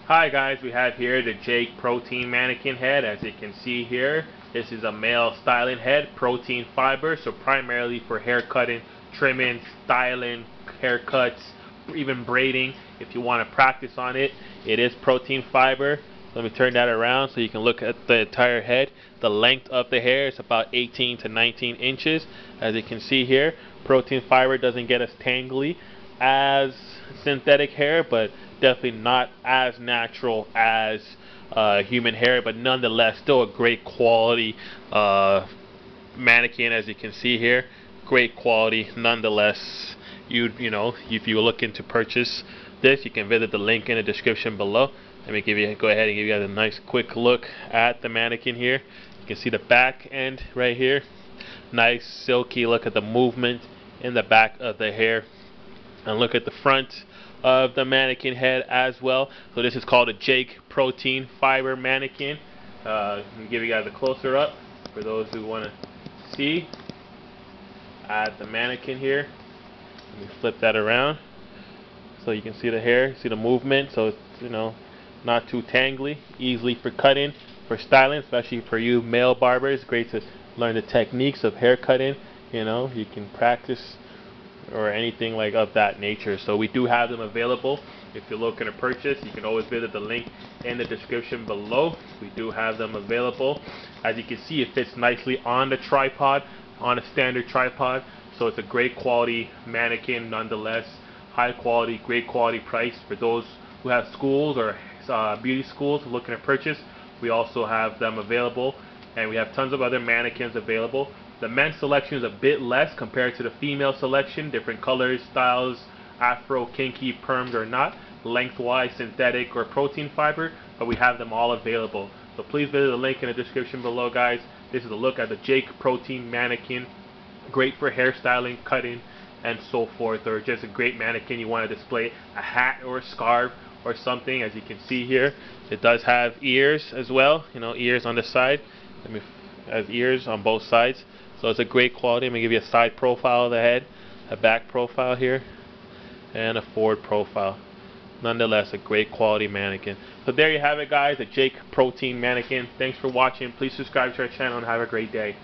Hi guys, we have here the Jake Protein Mannequin head. As you can see here, this is a male styling head, protein fiber, so primarily for hair cutting, trimming, styling, haircuts, even braiding. If you want to practice on it, it is protein fiber. Let me turn that around so you can look at the entire head. The length of the hair is about 18 to 19 inches. As you can see here, protein fiber doesn't get as tangly as synthetic hair, but definitely not as natural as human hair, but nonetheless still a great quality mannequin. As you can see here, great quality nonetheless. You know, if you're looking to purchase this, you can visit the link in the description below. Let me go ahead and give you guys a nice quick look at the mannequin here. You can see the back end right here, nice silky. Look at the movement in the back of the hair, and look at the front of the mannequin head as well. So this is called a Jake Protein Fiber Mannequin. Let me give you guys a closer up for those who want to see at the mannequin here. Let me flip that around so you can see the hair, see the movement. So it's, not too tangly, easily for cutting, for styling, especially for you male barbers. Great to learn the techniques of hair cutting. You can practice or anything like of that nature. So we do have them available. If you're looking to purchase, you can always visit the link in the description below. We do have them available. As you can see, it fits nicely on the tripod, on a standard tripod. So it's a great quality mannequin nonetheless. High quality, great quality price for those who have schools or beauty schools looking to purchase. We also have them available, and we have tons of other mannequins available. The men's selection is a bit less compared to the female selection. Different colors, styles, afro, kinky, permed or not, lengthwise, synthetic or protein fiber, but we have them all available. So please visit the link in the description below, guys. This is a look at the Jake Protein Mannequin. Great for hairstyling, cutting, and so forth, or just a great mannequin you want to display a hat or a scarf or something. As you can see here, it does have ears as well, ears on the side. Has ears on both sides, so it's a great quality. Let me give you a side profile of the head, a back profile here, and a forward profile. Nonetheless, a great quality mannequin. So there you have it, guys, a Jake Protein Mannequin. Thanks for watching. Please subscribe to our channel and have a great day.